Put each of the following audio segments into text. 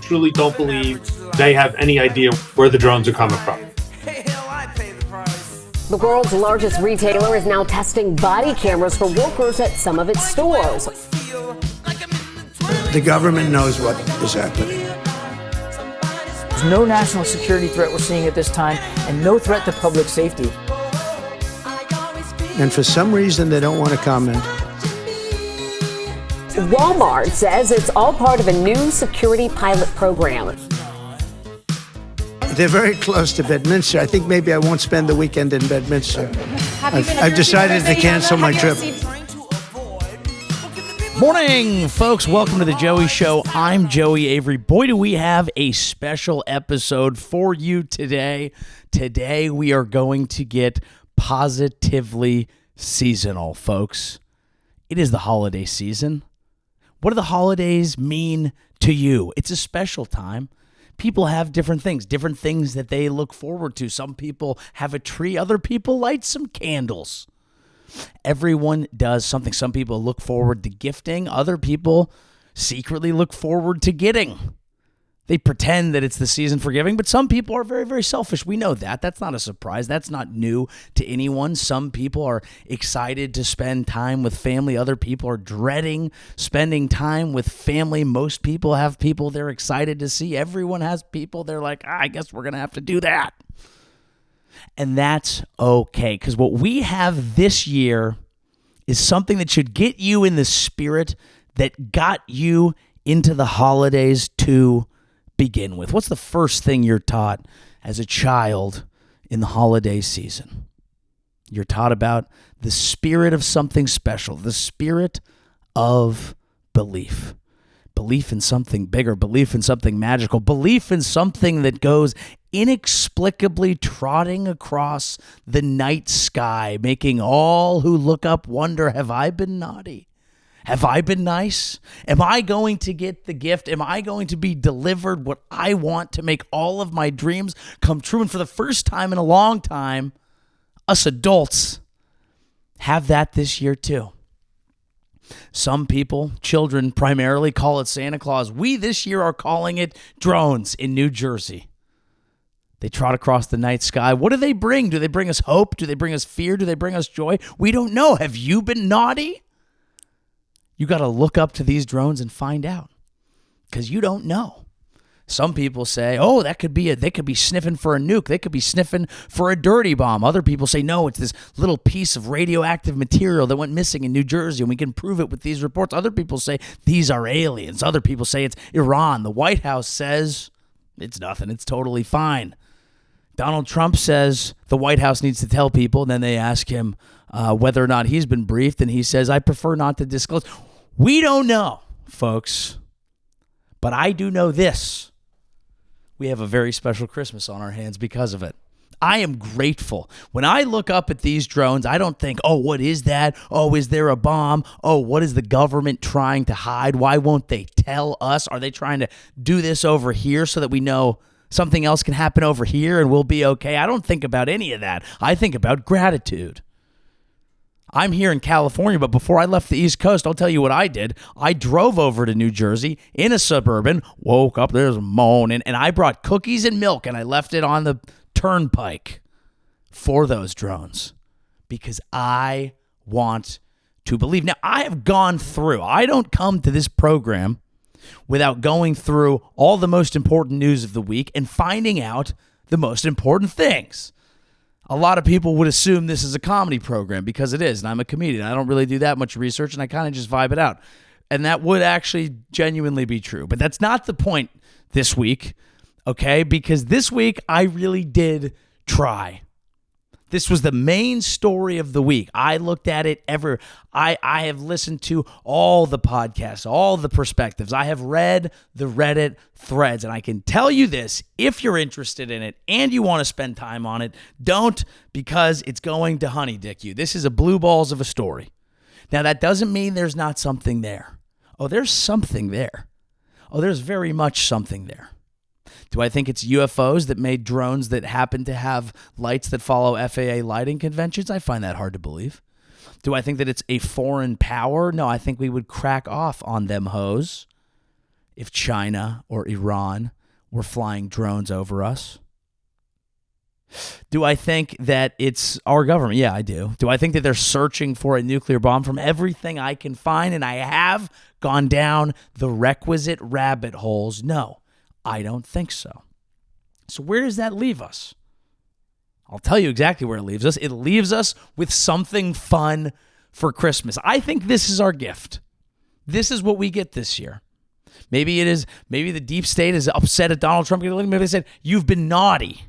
truly don't believe they have any idea where the drones are coming from. The world's largest retailer is now testing body cameras for workers at some of its stores. The government knows what is happening. There's no national security threat we're seeing at this time, and no threat to public safety. And for some reason, they don't want to comment. Walmart says it's all part of a new security pilot program. They're very close to Bedminster. I think maybe I won't spend the weekend in Bedminster. I've decided to cancel my trip. Morning, folks. Welcome to the Joey Show. I'm Joey Avery. Boy, do we have a special episode for you today. Today, we are going to get positively seasonal, folks. It is the holiday season. What do the holidays mean to you? It's a special time. People have different things that they look forward to. Some people have a tree. Other people light some candles. Everyone does something. Some people look forward to gifting. Other people secretly look forward to getting. They pretend that it's the season for giving, but some people are very, very selfish. We know that. That's not a surprise. That's not new to anyone. Some people are excited to spend time with family. Other people are dreading spending time with family. Most people have people they're excited to see. Everyone has people they're like, I guess we're going to have to do that. And that's okay, because what we have this year is something that should get you in the spirit that got you into the holidays to begin with. What's the first thing you're taught as a child in the holiday season? You're taught about the spirit of something special, the spirit of belief. Belief in something bigger, belief in something magical, belief in something that goes inexplicably trotting across the night sky, making all who look up wonder, have I been naughty? Have I been nice? Am I going to get the gift? Am I going to be delivered what I want to make all of my dreams come true? And for the first time in a long time, us adults have that this year too. Some people, children primarily, call it Santa Claus. We this year are calling it drones in New Jersey. They trot across the night sky. What do they bring? Do they bring us hope? Do they bring us fear? Do they bring us joy? We don't know. Have you been naughty? You got to look up to these drones and find out, because you don't know. Some people say, oh, they could be sniffing for a nuke. They could be sniffing for a dirty bomb. Other people say, no, it's this little piece of radioactive material that went missing in New Jersey, and we can prove it with these reports. Other people say these are aliens. Other people say it's Iran. The White House says it's nothing. It's totally fine. Donald Trump says the White House needs to tell people, and then they ask him whether or not he's been briefed, and he says, I prefer not to disclose. We don't know, folks, but I do know this. We have a very special Christmas on our hands because of it. I am grateful. When I look up at these drones, I don't think, oh, what is that? Oh, is there a bomb? Oh, what is the government trying to hide? Why won't they tell us? Are they trying to do this over here so that we know something else can happen over here and we'll be okay? I don't think about any of that. I think about gratitude. I'm here in California, but before I left the East Coast, I'll tell you what I did. I drove over to New Jersey in a Suburban, woke up, there's moaning, and I brought cookies and milk, and I left it on the turnpike for those drones because I want to believe. Now, I have gone through. I don't come to this program without going through all the most important news of the week and finding out the most important things. A lot of people would assume this is a comedy program because it is, and I'm a comedian. I don't really do that much research, and I kind of just vibe it out. And that would actually genuinely be true. But that's not the point this week, okay? Because this week, I really did try. This was the main story of the week. I looked at it I have listened to all the podcasts, all the perspectives. I have read the Reddit threads, and I can tell you this, if you're interested in it and you want to spend time on it, don't, because it's going to honeydick you. This is a blue balls of a story. Now, that doesn't mean there's not something there. Oh, there's something there. Oh, there's very much something there. Do I think it's UFOs that made drones that happen to have lights that follow FAA lighting conventions? I find that hard to believe. Do I think that it's a foreign power? No, I think we would crack off on them hoes. if China or Iran were flying drones over us? Do I think that it's our government? Yeah, I do. Do I think that they're searching for a nuclear bomb? From everything I can find, and I have gone down the requisite rabbit holes, no, I don't think so. So where does that leave us? I'll tell you exactly where it leaves us. It leaves us with something fun for Christmas. I think this is our gift. This is what we get this year. Maybe it is. Maybe the deep state is upset at Donald Trump. Maybe they said, you've been naughty.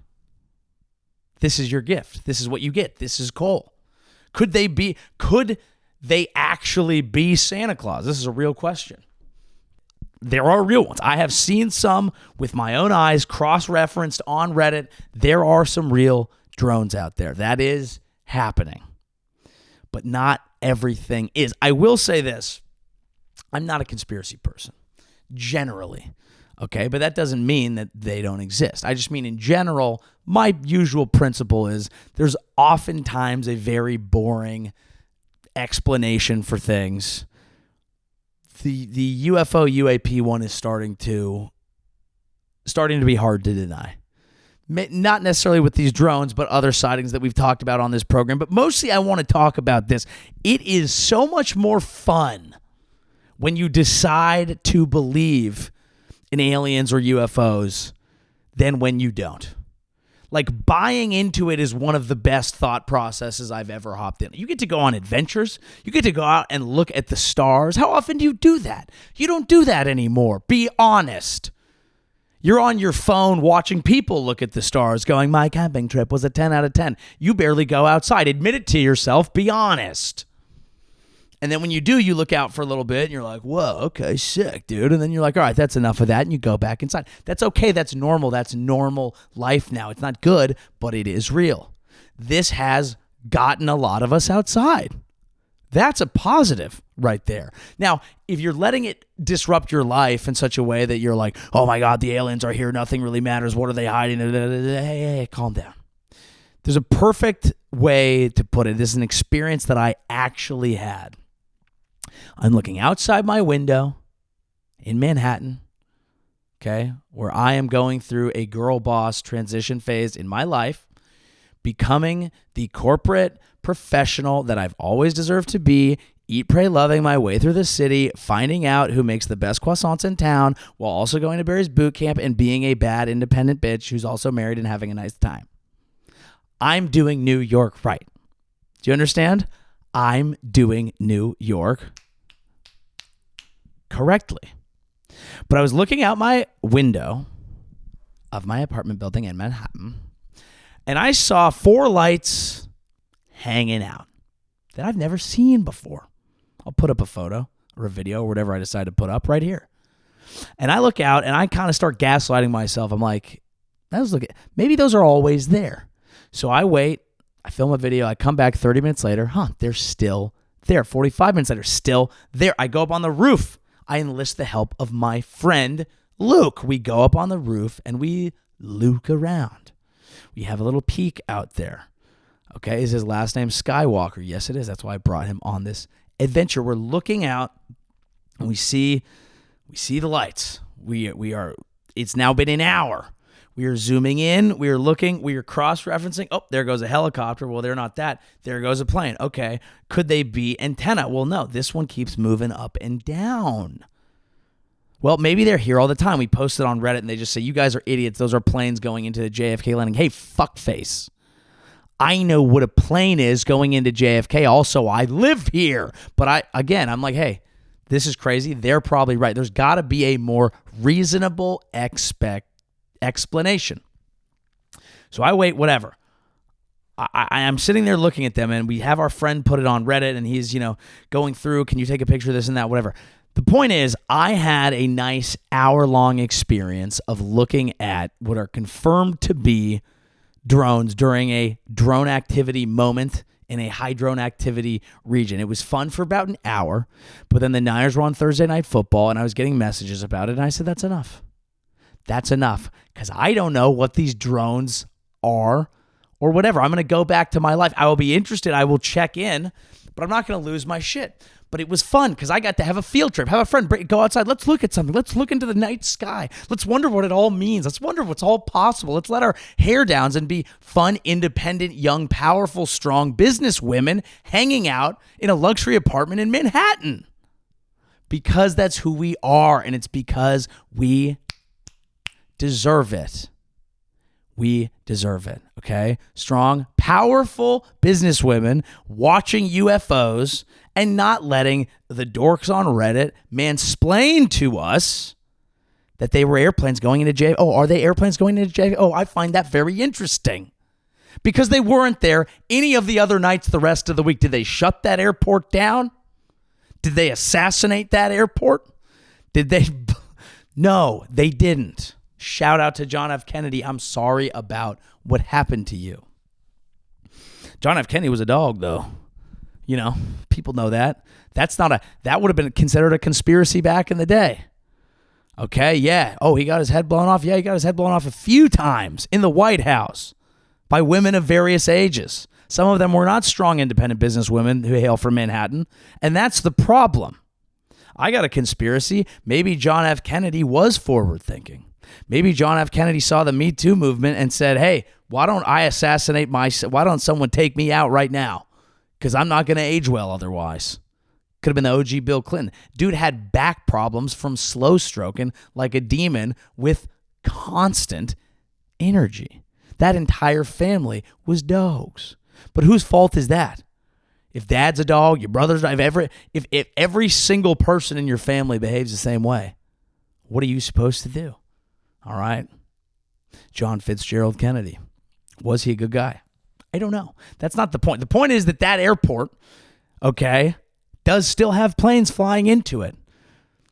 This is your gift. This is what you get. This is Cole. Could they actually be Santa Claus? This is a real question. There are real ones. I have seen some with my own eyes, cross-referenced on Reddit. There are some real drones out there. That is happening. But not everything is. I will say this. I'm not a conspiracy person, generally. Okay, but that doesn't mean that they don't exist. I just mean in general, my usual principle is there's oftentimes a very boring explanation for things. The UFO UAP one is starting to be hard to deny. Not necessarily with these drones, but other sightings that we've talked about on this program. But mostly I want to talk about this. It is so much more fun when you decide to believe in aliens or UFOs than when you don't. Like, buying into it is one of the best thought processes I've ever hopped in. You get to go on adventures. You get to go out and look at the stars. How often do you do that? You don't do that anymore. Be honest. You're on your phone watching people look at the stars going, my camping trip was a 10 out of 10. You barely go outside. Admit it to yourself. Be honest. And then when you do, you look out for a little bit and you're like, whoa, okay, sick, dude. And then you're like, all right, that's enough of that. And you go back inside. That's okay. That's normal. That's normal life now. It's not good, but it is real. This has gotten a lot of us outside. That's a positive right there. Now, if you're letting it disrupt your life in such a way that you're like, oh my God, the aliens are here. Nothing really matters. What are they hiding? Hey, calm down. There's a perfect way to put it. This is an experience that I actually had. I'm looking outside my window in Manhattan, okay, where I am going through a girl boss transition phase in my life, becoming the corporate professional that I've always deserved to be, eat, pray, loving my way through the city, finding out who makes the best croissants in town, while also going to Barry's boot camp and being a bad independent bitch who's also married and having a nice time. I'm doing New York right. Do you understand? I'm doing New York correctly. But I was looking out my window of my apartment building in Manhattan, and I saw 4 lights hanging out that I've never seen before. I'll put up a photo or a video or whatever I decide to put up right here. And I look out and I kind of start gaslighting myself. I'm like, maybe those are always there. So I wait, I film a video, I come back 30 minutes later, they're still there. 45 minutes later, still there. I go up on the roof. I enlist the help of my friend Luke. We go up on the roof and we luke around. We have a little peek out there. Okay, is his last name Skywalker? Yes, it is. That's why I brought him on this adventure. We're looking out and we see the lights. It's now been an hour. We are zooming in. We are looking. We are cross-referencing. Oh, there goes a helicopter. Well, they're not that. There goes a plane. Okay. Could they be antenna? Well, no. This one keeps moving up and down. Well, maybe they're here all the time. We posted on Reddit and they just say, you guys are idiots. Those are planes going into the JFK landing. Hey, fuckface. I know what a plane is going into JFK. Also, I live here. But I'm like, hey, this is crazy. They're probably right. There's got to be a more reasonable explanation. So I wait, whatever. I am sitting there looking at them, and we have our friend put it on Reddit, and he's, going through, can you take a picture of this and that, whatever. The point is, I had a nice hour-long experience of looking at what are confirmed to be drones during a drone activity moment in a high drone activity region. It was fun for about an hour, but then the Niners were on Thursday Night Football, and I was getting messages about it, and I said, that's enough. That's enough, because I don't know what these drones are or whatever. I'm going to go back to my life. I will be interested. I will check in, but I'm not going to lose my shit. But it was fun because I got to have a field trip, have a friend, go outside. Let's look at something. Let's look into the night sky. Let's wonder what it all means. Let's wonder what's all possible. Let's let our hair down and be fun, independent, young, powerful, strong business women hanging out in a luxury apartment in Manhattan. Because that's who we are, and it's because we deserve it. We deserve it, okay? Strong, powerful businesswomen watching UFOs and not letting the dorks on Reddit mansplain to us that they were airplanes going into JFK. Oh, are they airplanes going into JFK? Oh, I find that very interesting because they weren't there any of the other nights the rest of the week. Did they shut that airport down? Did they assassinate that airport? Did they? No, they didn't. Shout out to John F. Kennedy. I'm sorry about what happened to you. John F. Kennedy was a dog, though. You know, people know that. That would have been considered a conspiracy back in the day. Okay, yeah. Oh, he got his head blown off? Yeah, he got his head blown off a few times in the White House by women of various ages. Some of them were not strong, independent businesswomen who hail from Manhattan, and that's the problem. I got a conspiracy. Maybe John F. Kennedy was forward-thinking. Maybe John F. Kennedy saw the Me Too movement and said, hey, why don't why don't someone take me out right now? Because I'm not going to age well otherwise. Could have been the OG Bill Clinton. Dude had back problems from slow stroking like a demon with constant energy. That entire family was dogs. But whose fault is that? If dad's a dog, your brother's not, if every single person in your family behaves the same way, what are you supposed to do? All right. John Fitzgerald Kennedy. Was he a good guy? I don't know. That's not the point. The point is that airport, okay, does still have planes flying into it.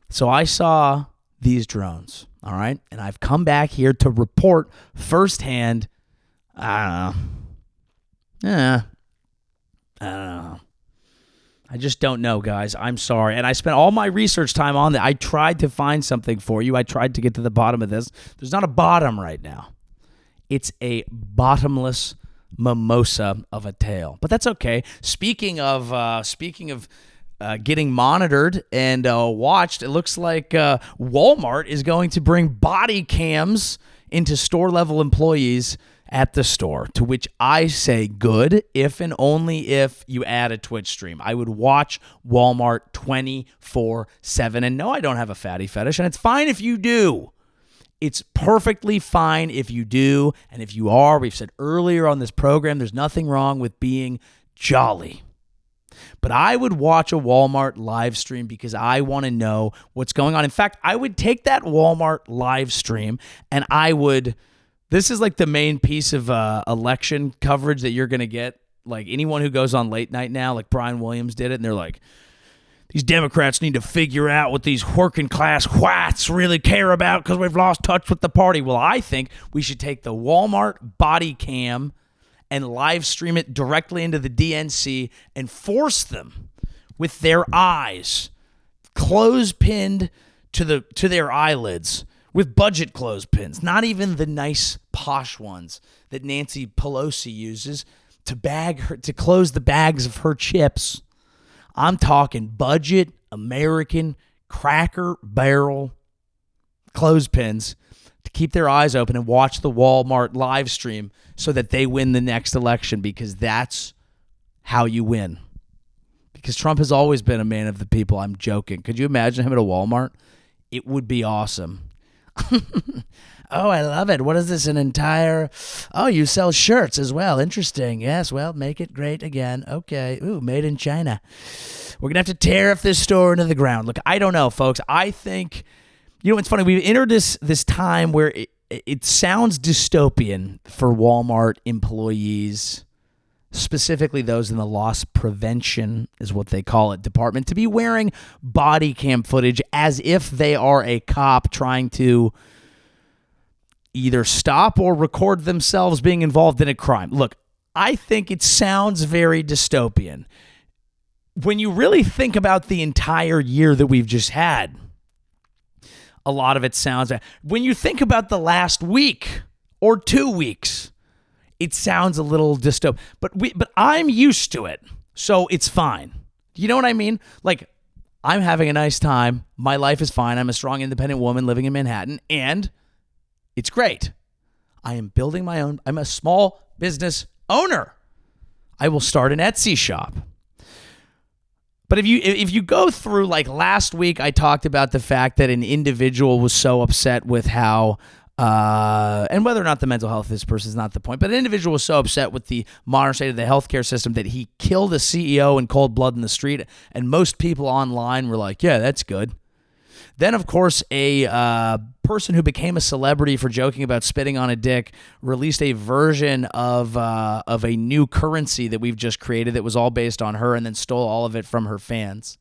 So I saw these drones, all right? And I've come back here to report firsthand, I don't know. I just don't know, guys. I'm sorry. And I spent all my research time on that. I tried to find something for you. I tried to get to the bottom of this. There's not a bottom right now. It's a bottomless mimosa of a tale. But that's okay. Speaking of getting monitored and watched, it looks like Walmart is going to bring body cams into store-level employees at the store, to which I say good if and only if you add a Twitch stream. I would watch Walmart 24/7. And no, I don't have a fatty fetish, and it's fine if you do. It's perfectly fine if you do, and if you are, we've said earlier on this program, there's nothing wrong with being jolly. But I would watch a Walmart live stream because I want to know what's going on. In fact, I would take that Walmart live stream and this is like the main piece of election coverage that you're going to get. Like anyone who goes on late night now, like Brian Williams did it, and they're like, these Democrats need to figure out what these working class whites really care about because we've lost touch with the party. Well, I think we should take the Walmart body cam and live stream it directly into the DNC and force them with their eyes close-pinned to their eyelids with budget clothespins, not even the nice posh ones that Nancy Pelosi uses to close the bags of her chips. I'm talking budget American Cracker Barrel clothespins to keep their eyes open and watch the Walmart live stream so that they win the next election, because that's how you win. Because Trump has always been a man of the people. I'm joking. Could you imagine him at a Walmart? It would be awesome. Oh, I love it. What is this? Oh, you sell shirts as well. Interesting. Yes, well, make it great again. Okay. Ooh, made in China. We're going to have to tariff this store into the ground. Look, I don't know, folks. I think, it's funny. We've entered this time where it sounds dystopian for Walmart employees, specifically those in the loss prevention, is what they call it, department, to be wearing body cam footage as if they are a cop trying to either stop or record themselves being involved in a crime. Look, I think it sounds very dystopian. When you really think about the entire year that we've just had, a lot of it sounds... When you think about the last week or 2 weeks, it sounds a little dystopian. But I'm used to it, so it's fine. You know what I mean? Like, I'm having a nice time. My life is fine. I'm a strong, independent woman living in Manhattan, and it's great. I am building my own. I'm a small business owner. I will start an Etsy shop. But if you go through, like last week, I talked about the fact that an individual was so upset with how, and whether or not the mental health of this person is not the point, but an individual was so upset with the modern state of the healthcare system that he killed a CEO in cold blood in the street, and most people online were like, yeah, that's good. Then, of course, a person who became a celebrity for joking about spitting on a dick released a version of a new currency that we've just created that was all based on her, and then stole all of it from her fans.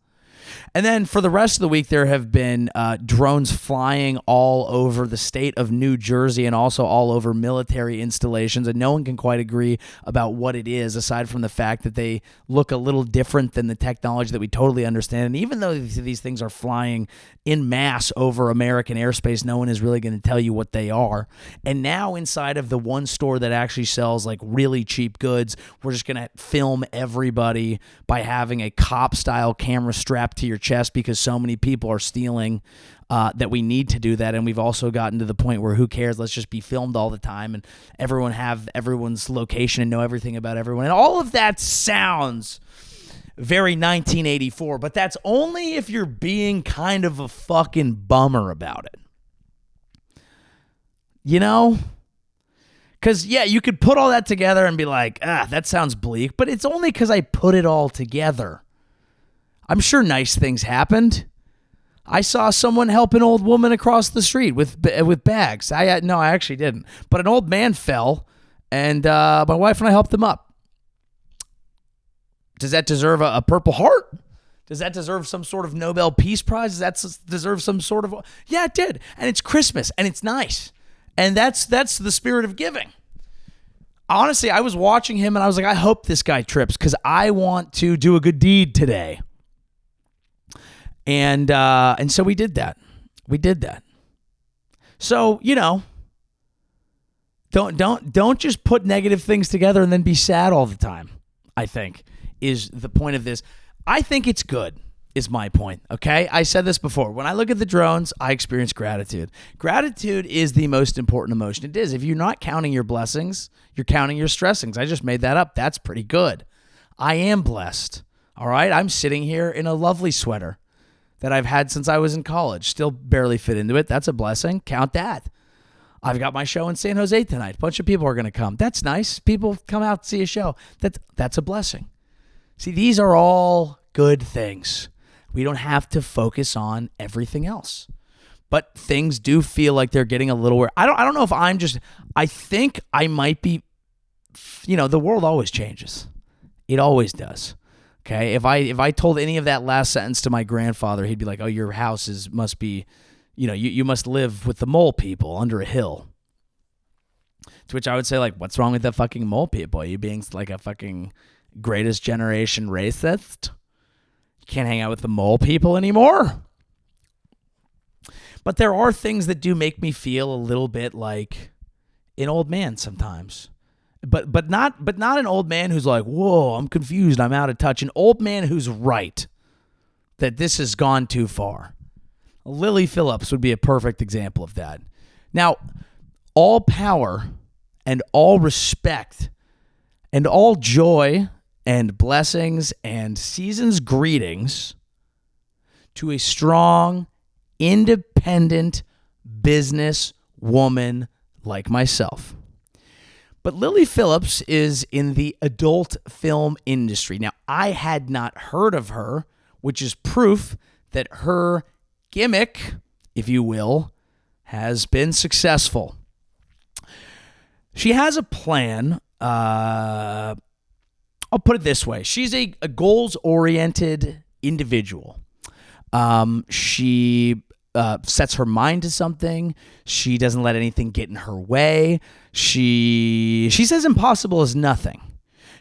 And then for the rest of the week, there have been drones flying all over the state of New Jersey and also all over military installations, and no one can quite agree about what it is, aside from the fact that they look a little different than the technology that we totally understand. And even though these things are flying in mass over American airspace, no one is really going to tell you what they are. And now inside of the one store that actually sells like really cheap goods, we're just going to film everybody by having a cop-style camera strapped to your chest because so many people are stealing that we need to do that. And we've also gotten to the point where who cares? Let's just be filmed all the time and everyone have everyone's location and know everything about everyone. And all of that sounds very 1984, but that's only if you're being kind of a fucking bummer about it. You know? Because, yeah, you could put all that together and be like, that sounds bleak, but it's only because I put it all together. I'm sure nice things happened. I saw someone help an old woman across the street with bags. No, I actually didn't. But an old man fell, and my wife and I helped him up. Does that deserve a Purple Heart? Does that deserve some sort of Nobel Peace Prize? Does that deserve some sort of... Yeah, it did. And it's Christmas, and it's nice. And that's the spirit of giving. Honestly, I was watching him, and I was like, I hope this guy trips, because I want to do a good deed today. And so we did that. We did that. So, you know, don't just put negative things together and then be sad all the time, I think, is the point of this. I think it's good, is my point, okay? I said this before. When I look at the drones, I experience gratitude. Gratitude is the most important emotion. It is. If you're not counting your blessings, you're counting your stressings. I just made that up. That's pretty good. I am blessed, all right? I'm sitting here in a lovely sweater that I've had since I was in college. Still barely fit into it. That's a blessing. Count that. I've got my show in San Jose tonight. A bunch of people are going to come. That's nice. People come out to see a show. That's a blessing. See, these are all good things. We don't have to focus on everything else. But things do feel like they're getting a little weird. I don't know if I think I might be, you know, the world always changes. It always does. Okay, if I told any of that last sentence to my grandfather, he'd be like, "Oh, your house must be, you know, you must live with the mole people under a hill." To which I would say, like, what's wrong with the fucking mole people? Are you being like a fucking greatest generation racist? You can't hang out with the mole people anymore. But there are things that do make me feel a little bit like an old man sometimes. But not an old man who's like, whoa, I'm confused, I'm out of touch. An old man who's right that this has gone too far. Lily Phillips would be a perfect example of that. Now, all power and all respect and all joy and blessings and season's greetings to a strong, independent business woman like myself. But Lily Phillips is in the adult film industry. Now, I had not heard of her, which is proof that her gimmick, if you will, has been successful. She has a plan. I'll put it this way. She's a goals-oriented individual. She sets her mind to something. She doesn't let anything get in her way. She says impossible is nothing.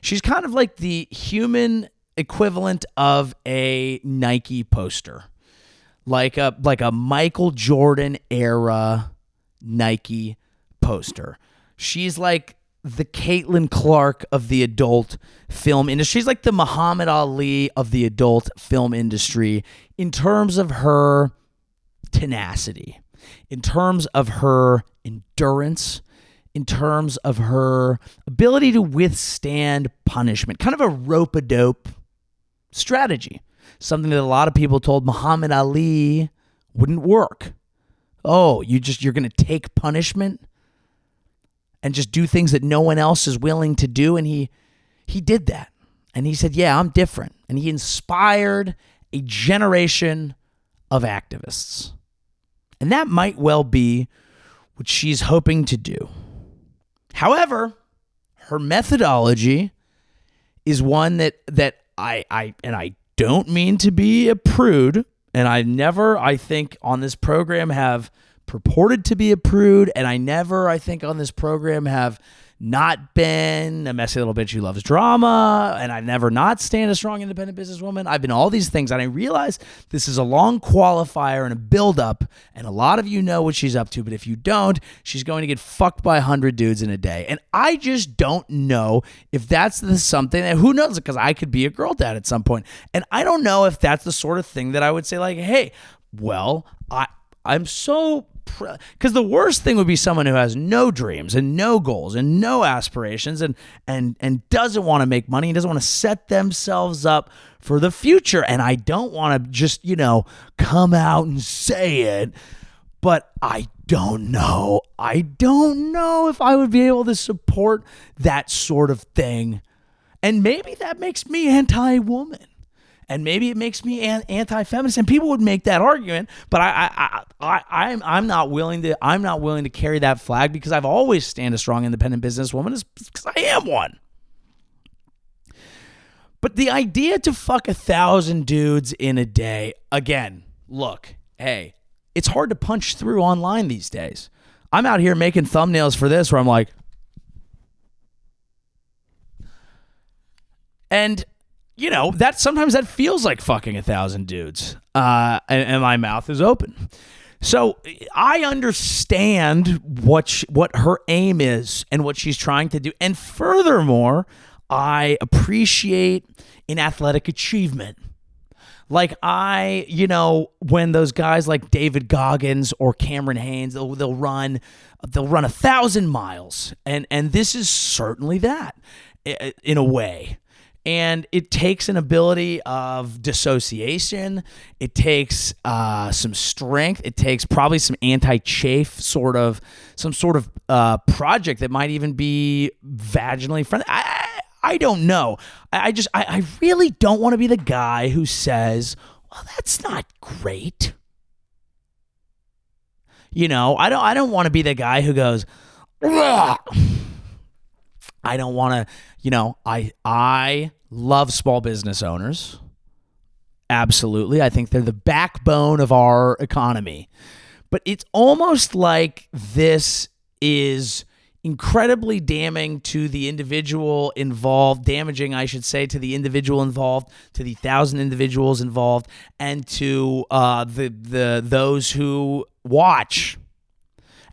She's kind of like the human equivalent of a Nike poster, like a Michael Jordan era Nike poster. She's like the Caitlin Clark of the adult film industry. She's like the Muhammad Ali of the adult film industry in terms of her tenacity, in terms of her endurance, in terms of her ability to withstand punishment, kind of a rope-a-dope strategy, something that a lot of people told Muhammad Ali wouldn't work. Oh, you're going to take punishment and just do things that no one else is willing to do. And he did that. And he said, yeah, I'm different. And he inspired a generation of activists. And that might well be what she's hoping to do. However, her methodology is one that I don't mean to be a prude, and I think, on this program have purported to be a prude, and I think, on this program have not been a messy little bitch who loves drama, and I've never not stand a strong, independent businesswoman. I've been all these things, and I realize this is a long qualifier and a buildup, and a lot of you know what she's up to, but if you don't, she's going to get fucked by 100 dudes in a day, and I just don't know if that's something that, who knows, because I could be a girl dad at some point, and I don't know if that's the sort of thing that I would say, like, hey, well, I'm so... Because the worst thing would be someone who has no dreams and no goals and no aspirations and doesn't want to make money and doesn't want to set themselves up for the future. And I don't want to just, come out and say it, but I don't know. I don't know if I would be able to support that sort of thing. And maybe that makes me anti-woman. And maybe it makes me anti-feminist, and people would make that argument. But I'm not willing to carry that flag, because I've always stand a strong, independent businesswoman, because I am one. But the idea to fuck 1,000 dudes in a day, again, look, hey, it's hard to punch through online these days. I'm out here making thumbnails for this, where I'm like, and. That sometimes that feels like fucking 1,000 dudes, and my mouth is open. So I understand what her aim is and what she's trying to do, and furthermore, I appreciate an athletic achievement. Like when those guys like David Goggins or Cameron Haynes, they'll run 1,000 miles, and this is certainly that in a way. And it takes an ability of dissociation. It takes some strength. It takes probably some anti-chafe some sort of project that might even be vaginally friendly. I don't know. I really don't want to be the guy who says, well, that's not great. I don't want to be the guy who goes, ugh. I don't want to, I love small business owners. Absolutely. I think they're the backbone of our economy. But it's almost like this is incredibly damaging to the individual involved, to the individual involved, to the 1,000 individuals involved, and to those who watch.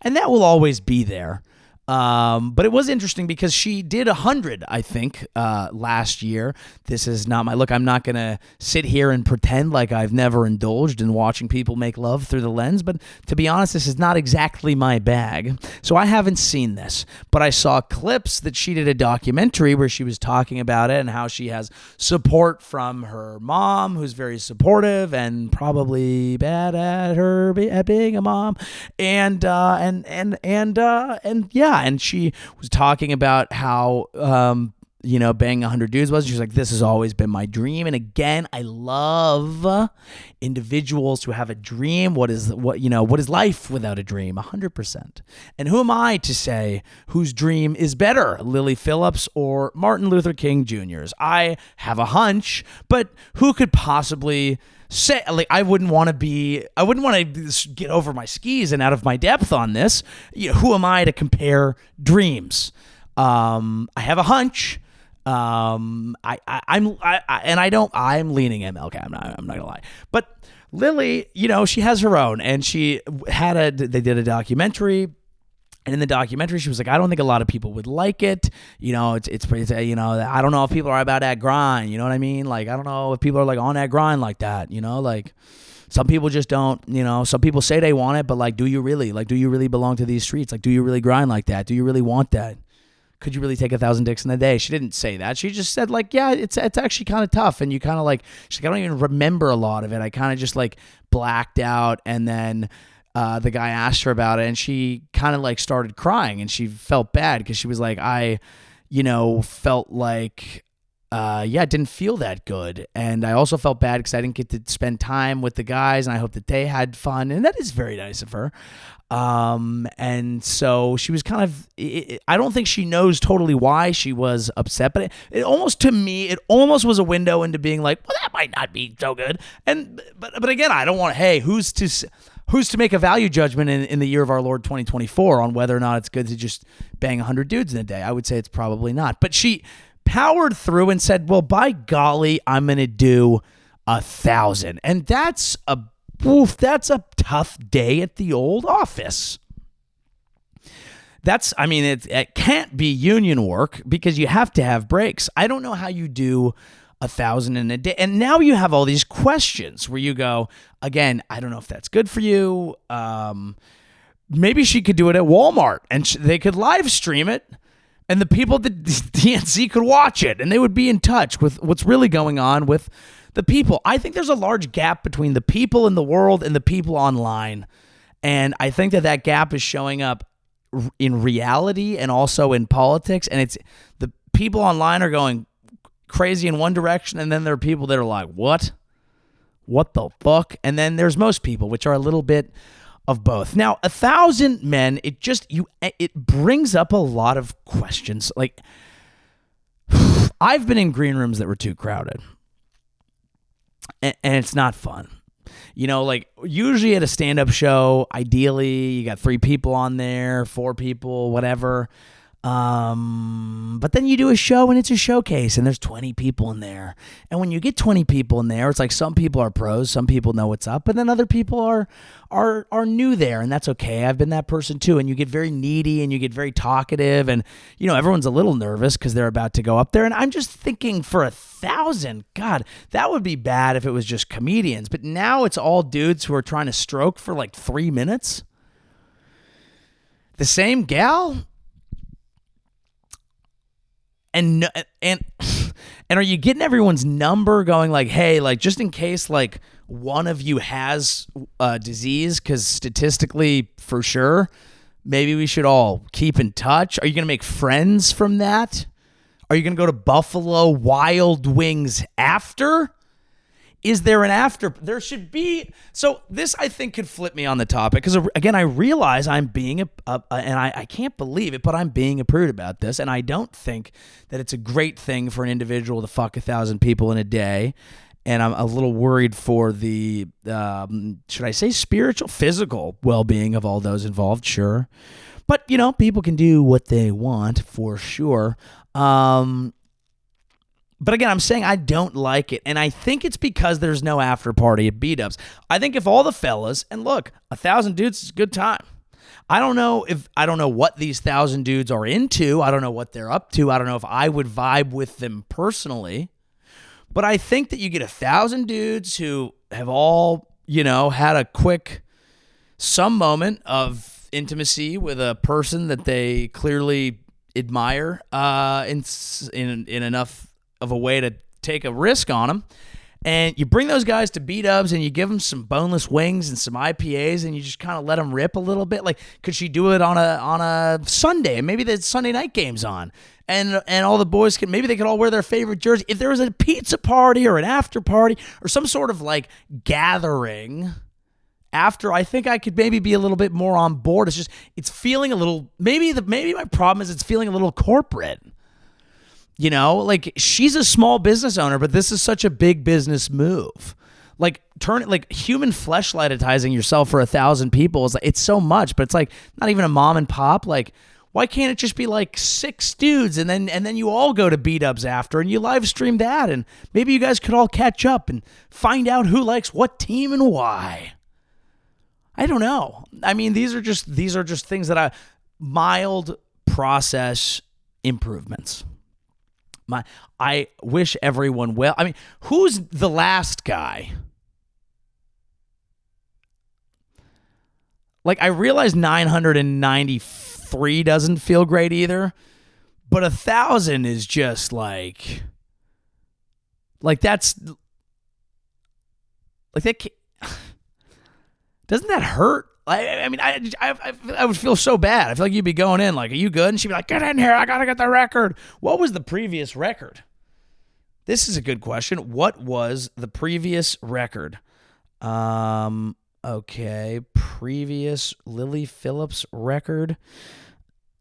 And that will always be there. But it was interesting because she did 100, I think, last year. This is not my look. I'm not going to sit here and pretend like I've never indulged in watching people make love through the lens. But to be honest, this is not exactly my bag. So I haven't seen this. But I saw clips that she did a documentary where she was talking about it and how she has support from her mom, who's very supportive and probably bad at being a mom. And yeah. And she was talking about how, banging 100 dudes was. She's like, this has always been my dream. And again, I love individuals who have a dream. What is life without a dream? 100%. And who am I to say whose dream is better, Lily Phillips or Martin Luther King Jr.'s? I have a hunch, but who could possibly say, like, I wouldn't want to get over my skis and out of my depth on this. Who am I to compare dreams? I have a hunch. I'm leaning MLK. I'm not gonna lie, but Lily, she has her own, and they did a documentary. And in the documentary, she was like, I don't think a lot of people would like it. You know, it's you know, I don't know if people are about that grind. You know what I mean? Like, I don't know if people are like on that grind like that, you know, like some people just don't, you know, some people say they want it, but like, do you really? Like, do you really belong to these streets? Like, do you really grind like that? Do you really want that? Could you really take 1,000 dicks in a day? She didn't say that. She just said like, yeah, it's actually kind of tough. And you kind of like, she's like, I don't even remember a lot of it. I kind of just like blacked out. And then the guy asked her about it and she kind of like started crying and she felt bad because she was like, I, you know, felt like, it didn't feel that good. And I also felt bad because I didn't get to spend time with the guys and I hope that they had fun. And that is very nice of her. And so she was kind of, I don't think she knows totally why she was upset, but it almost, to me, it almost was a window into being like, well, that might not be so good. And, but again, I don't want, hey, who's to make a value judgment in the year of our Lord 2024 on whether or not it's good to just bang 100 dudes in a day? I would say it's probably not. But she powered through and said, well, by golly, I'm going to do 1,000. And that's a tough day at the old office. It can't be union work because you have to have breaks. I don't know how you do 1,000 in a day. And now you have all these questions where you go, again, I don't know if that's good for you. Maybe she could do it at Walmart and they could live stream it and the people at the DNC could watch it and they would be in touch with what's really going on with the people. I think there's a large gap between the people in the world and the people online. And I think that gap is showing up in reality and also in politics. And it's the people online are going crazy in one direction. And then there are people that are like, what the fuck? And then there's most people, which are a little bit of both. Now, 1,000 men, it brings up a lot of questions. Like, I've been in green rooms that were too crowded. And it's not fun. You know, like usually at a stand-up show, ideally you got 3 people on there, 4 people, whatever. But then you do a show and it's a showcase and there's 20 people in there. And when you get 20 people in there, it's like some people are pros, some people know what's up, but then other people are new there, and that's okay. I've been that person too. And you get very needy and you get very talkative, and you know, everyone's a little nervous because they're about to go up there. And I'm just thinking, for 1,000, God, that would be bad if it was just comedians. But now it's all dudes who are trying to stroke for like 3 minutes. The same gal. And are you getting everyone's number going like, hey, like just in case like one of you has a disease, because statistically for sure, maybe we should all keep in touch. Are you going to make friends from that? Are you going to go to Buffalo Wild Wings after? Is there an after? There should be. So this, I think, could flip me on the topic because, again, I realize I'm being and I can't believe it, but I'm being a prude about this, and I don't think that it's a great thing for an individual to fuck 1,000 people in a day. And I'm a little worried for the, should I say spiritual, physical well-being of all those involved, sure. But, you know, people can do what they want for sure. But again, I'm saying I don't like it. And I think it's because there's no after party at B-dubs. I think if all the fellas, and look, 1,000 dudes is a good time. I don't know what these 1,000 dudes are into. I don't know what they're up to. I don't know if I would vibe with them personally. But I think that you get 1,000 dudes who have all, you know, had some moment of intimacy with a person that they clearly admire in enough of a way to take a risk on them, and you bring those guys to B-dubs and you give them some boneless wings and some IPAs and you just kind of let them rip a little bit. Like, could she do it on a Sunday? Maybe the Sunday night game's on, and all the boys maybe they could all wear their favorite jersey. If there was a pizza party or an after party or some sort of like gathering after, I think I could maybe be a little bit more on board. It's feeling a little, maybe my problem is it's feeling a little corporate. You know, like she's a small business owner, but this is such a big business move. Like human fleshlightizing yourself for 1,000 people is like, it's so much, but it's like not even a mom and pop. Like, why can't it just be like 6 dudes and then you all go to B-dubs after and you live stream that, and maybe you guys could all catch up and find out who likes what team and why. I don't know. I mean, these are just things that mild process improvements. I wish everyone well. I mean, who's the last guy? Like, I realize 993 doesn't feel great either, but 1,000 is just like that's like that. Doesn't that hurt? I mean, I would feel so bad. I feel like you'd be going in like, "Are you good?" And she'd be like, "Get in here. I gotta get the record." What was the previous record? This is a good question. What was the previous record? Okay, previous Lily Phillips record.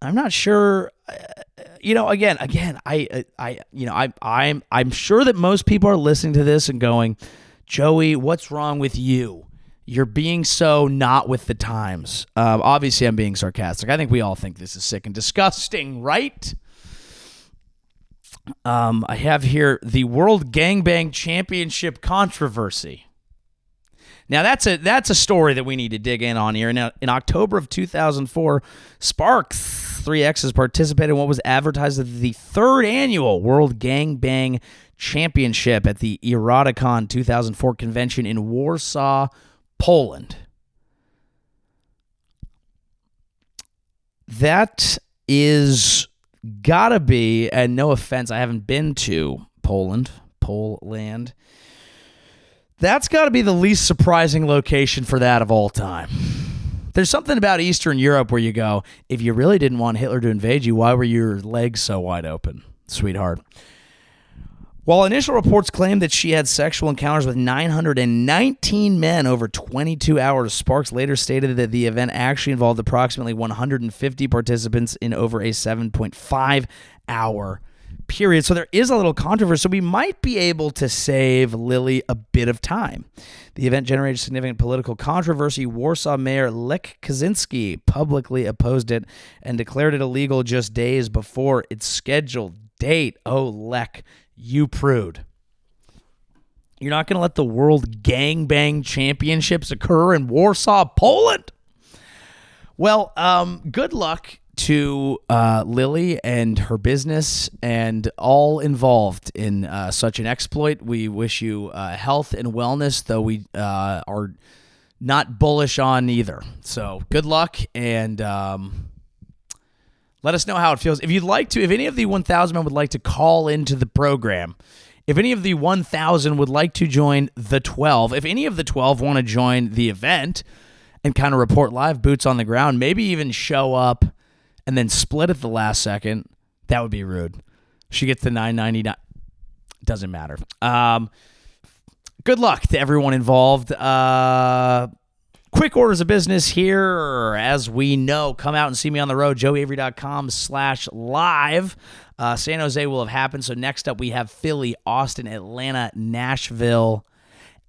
I'm not sure. Again, I'm sure that most people are listening to this and going, "Joey, what's wrong with you? You're being so not with the times." Obviously, I'm being sarcastic. I think we all think this is sick and disgusting, right? I have here the World Gangbang Championship controversy. Now, that's a story that we need to dig in on here. Now, in October of 2004, Sparks 3X's participated in what was advertised as the third annual World Gangbang Championship at the Eroticon 2004 convention in Warsaw, Poland. That is gotta be, and no offense, I haven't been to Poland. That's got to be the least surprising location for that of all time. There's something about Eastern Europe where you go, if you really didn't want Hitler to invade you, why were your legs so wide open, sweetheart? While initial reports claimed that she had sexual encounters with 919 men over 22 hours, Sparks later stated that the event actually involved approximately 150 participants in over a 7.5-hour period. So there is a little controversy. So we might be able to save Lily a bit of time. The event generated significant political controversy. Warsaw Mayor Lech Kaczynski publicly opposed it and declared it illegal just days before its scheduled date. Oh, Lech, you prude. You're not going to let the World Gangbang Championships occur in Warsaw, Poland? Well, good luck to Lily and her business and all involved in such an exploit. We wish you health and wellness, though we are not bullish on either. So good luck, and let us know how it feels. If you'd like to, if any of the 1,000 men would like to call into the program, if any of the 1,000 would like to join the 12, if any of the 12 want to join the event and kind of report live, boots on the ground, maybe even show up and then split at the last second, that would be rude. She gets the $9.99. Doesn't matter. Good luck to everyone involved. Quick orders of business here. As we know, come out and see me on the road, joeyavery.com/live. San Jose will have happened. So next up we have Philly, Austin, Atlanta, Nashville,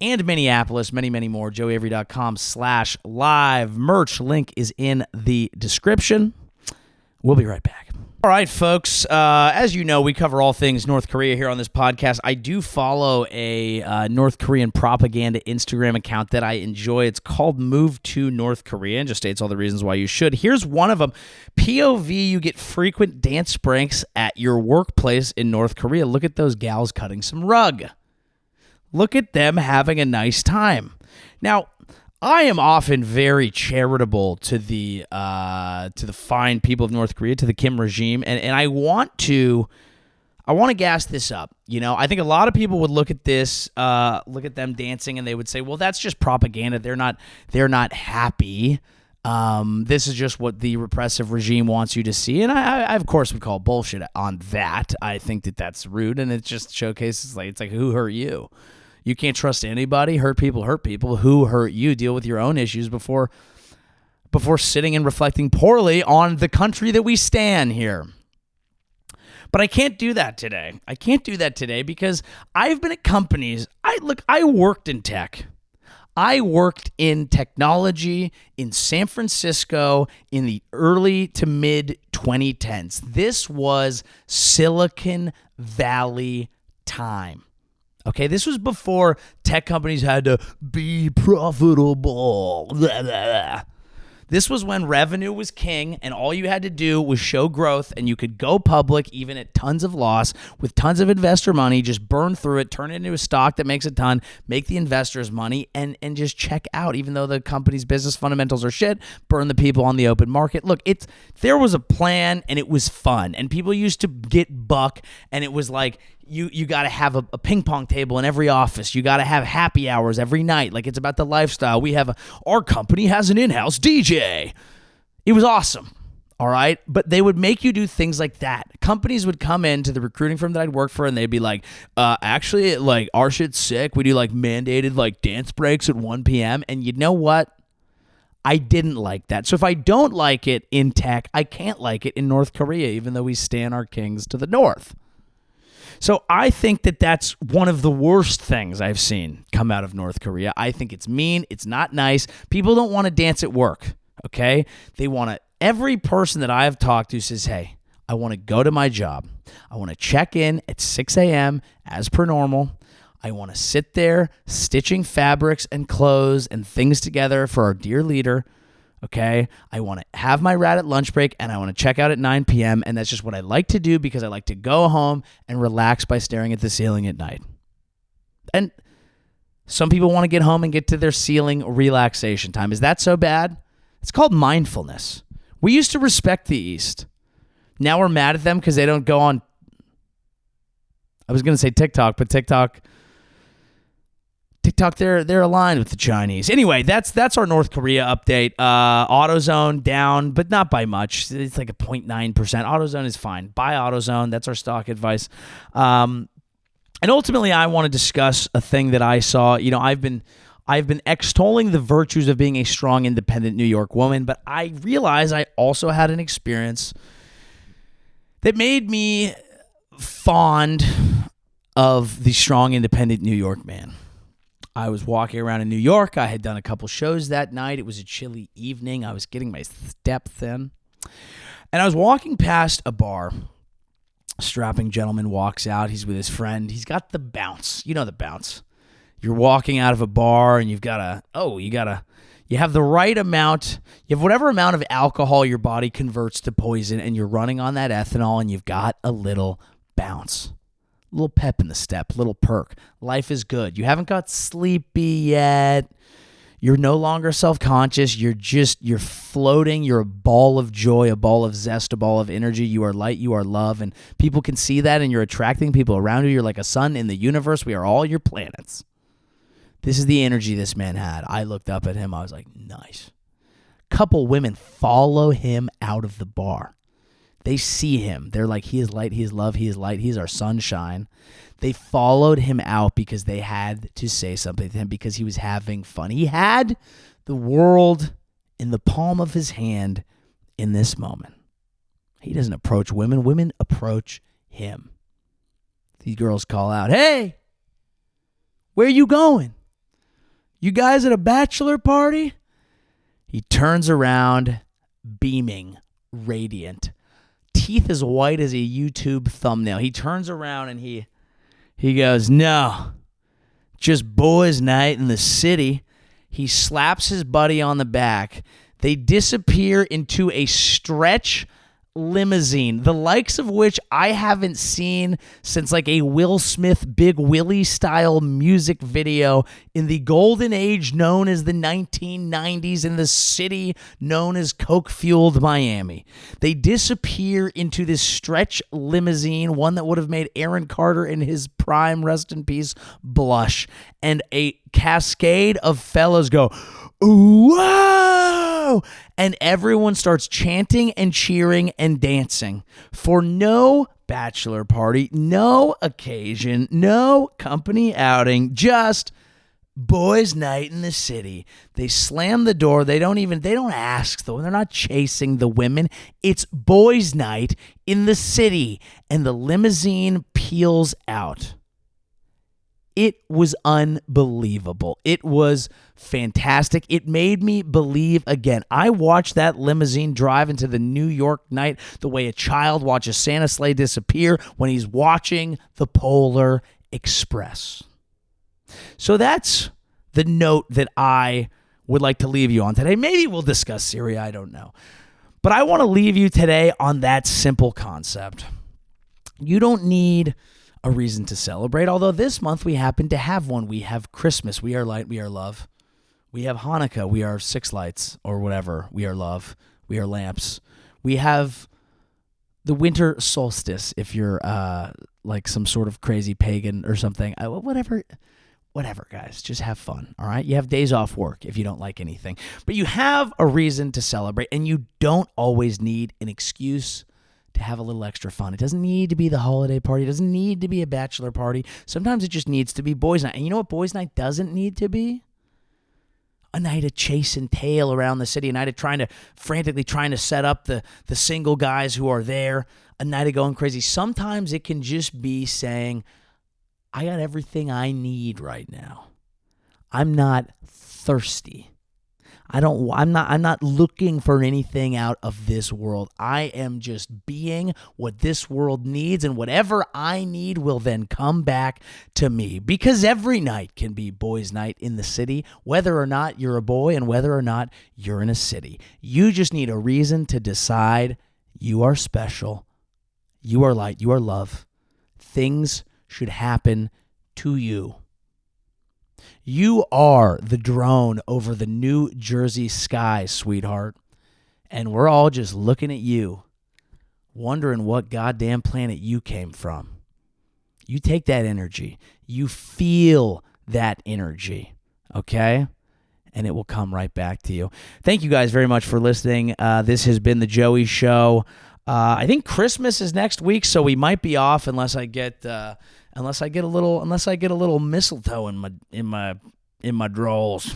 and Minneapolis. Many, many more. joeyavery.com/live. Merch link is in the description. We'll be right back. All right, folks. As you know, we cover all things North Korea here on this podcast. I do follow a North Korean propaganda Instagram account that I enjoy. It's called Move to North Korea and just states all the reasons why you should. Here's one of them. POV, you get frequent dance breaks at your workplace in North Korea. Look at those gals cutting some rug. Look at them having a nice time. Now, I am often very charitable to the fine people of North Korea, to the Kim regime, and I want to gas this up. You know, I think a lot of people would look at this, look at them dancing, and they would say, "Well, that's just propaganda. They're not happy. This is just what the repressive regime wants you to see." And I of course would call bullshit on that. I think that that's rude, and it just showcases it's like who hurt you. You can't trust anybody. Hurt people. Who hurt you? Deal with your own issues before sitting and reflecting poorly on the country that we stand here. But I can't do that today. Because I've been at companies. I worked in tech. I worked in technology in San Francisco in the early to mid 2010s. This was Silicon Valley time. Okay, this was before tech companies had to be profitable. Blah, blah, blah. This was when revenue was king and all you had to do was show growth, and you could go public even at tons of loss with tons of investor money, just burn through it, turn it into a stock that makes a ton, make the investors money, and just check out, even though the company's business fundamentals are shit, burn the people on the open market. Look, there was a plan and it was fun, and people used to get buck, and it was like, you got to have a ping pong table in every office. You got to have happy hours every night. Like, it's about the lifestyle. Our company has an in-house DJ. It was awesome. All right. But they would make you do things like that. Companies would come into the recruiting firm that I'd work for, and they'd be like, actually, like, our shit's sick. We do like mandated like dance breaks at 1 p.m. And you know what? I didn't like that. So if I don't like it in tech, I can't like it in North Korea, even though we stand our kings to the north. So I think that that's one of the worst things I've seen come out of North Korea. I think it's mean. It's not nice. People don't want to dance at work, okay? They want to. Every person that I have talked to says, hey, I want to go to my job. I want to check in at 6 a.m. as per normal. I want to sit there stitching fabrics and clothes and things together for our dear leader. Okay, I want to have my rat at lunch break, and I want to check out at 9 p.m., and that's just what I like to do because I like to go home and relax by staring at the ceiling at night. And some people want to get home and get to their ceiling relaxation time. Is that so bad? It's called mindfulness. We used to respect the East. Now we're mad at them because they don't go on, I was going to say TikTok, but TikTok, they're aligned with the Chinese. Anyway, that's our North Korea update. AutoZone down, but not by much. It's like a 0.9%. AutoZone is fine. Buy AutoZone. That's our stock advice. And ultimately, I want to discuss a thing that I saw. You know, I've been extolling the virtues of being a strong, independent New York woman, but I realized I also had an experience that made me fond of the strong, independent New York man. I was walking around in New York. I had done a couple shows that night. It was a chilly evening. I was getting my steps in. And I was walking past a bar. A strapping gentleman walks out. He's with his friend. He's got the bounce. You know the bounce. You're walking out of a bar and you have the right amount. You have whatever amount of alcohol your body converts to poison, and you're running on that ethanol, and you've got a little bounce. Little pep in the step, little perk. Life is good. You haven't got sleepy yet. You're no longer self-conscious. You're floating. You're a ball of joy, a ball of zest, a ball of energy. You are light. You are love. And people can see that, and you're attracting people around you. You're like a sun in the universe. We are all your planets. This is the energy this man had. I looked up at him. I was like, nice. Couple women follow him out of the bar. They see him. They're like, he is light, he is love, he is light, he's our sunshine. They followed him out because they had to say something to him because he was having fun. He had the world in the palm of his hand in this moment. He doesn't approach women. Women approach him. These girls call out, hey, where you going? You guys at a bachelor party? He turns around, beaming, radiant. Teeth as white as a YouTube thumbnail. He turns around and he goes, no, just boys' night in the city. He slaps his buddy on the back. They disappear into a stretch limousine, the likes of which I haven't seen since like a Will Smith Big Willie style music video in the golden age known as the 1990s in the city known as coke-fueled Miami. They disappear into this stretch limousine, one that would have made Aaron Carter in his prime, rest in peace, blush, and a cascade of fellas go, ooh, whoa! And everyone starts chanting and cheering and dancing for no bachelor party, no occasion, no company outing, just boys' night in the city. They slam the door. They don't ask though. They're not chasing the women. It's boys' night in the city, and the limousine peels out. It was unbelievable. It was fantastic. It made me believe again. I watched that limousine drive into the New York night the way a child watches Santa sleigh disappear when he's watching the Polar Express. So that's the note that I would like to leave you on today. Maybe we'll discuss Syria, I don't know. But I want to leave you today on that simple concept. You don't need a reason to celebrate, although this month we happen to have one. We have Christmas, we are light, we are love. We have Hanukkah, we are six lights, or whatever, we are love, we are lamps. We have the winter solstice, if you're like some sort of crazy pagan or something. Whatever, guys. Just have fun, all right? You have days off work if you don't like anything. But you have a reason to celebrate, and you don't always need an excuse to have a little extra fun. It doesn't need to be the holiday party. It doesn't need to be a bachelor party. Sometimes it just needs to be boys' night. And you know what boys' night doesn't need to be? A night of chase and tail around the city, a night of frantically trying to set up the single guys who are there, a night of going crazy. Sometimes it can just be saying, I got everything I need right now. I'm not thirsty. I'm not looking for anything out of this world. I am just being what this world needs, and whatever I need will then come back to me. Because every night can be boys' night in the city, whether or not you're a boy and whether or not you're in a city. You just need a reason to decide you are special, you are light, you are love. Things should happen to you. You are the drone over the New Jersey sky, sweetheart. And we're all just looking at you, wondering what goddamn planet you came from. You take that energy. You feel that energy, okay? And it will come right back to you. Thank you guys very much for listening. This has been The Joey Show. I think Christmas is next week, so we might be off unless I get a little mistletoe in my drawers,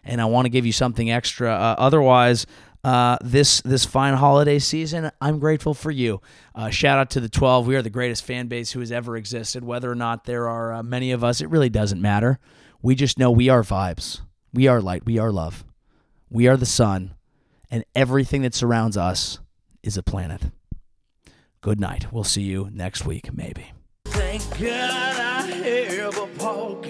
and I want to give you something extra. Otherwise, this fine holiday season, I'm grateful for you. Shout out to the 12. We are the greatest fan base who has ever existed. Whether or not there are many of us, it really doesn't matter. We just know we are vibes. We are light. We are love. We are the sun, and everything that surrounds us is a planet. Good night. We'll see you next week, maybe. Thank God I have a podcast.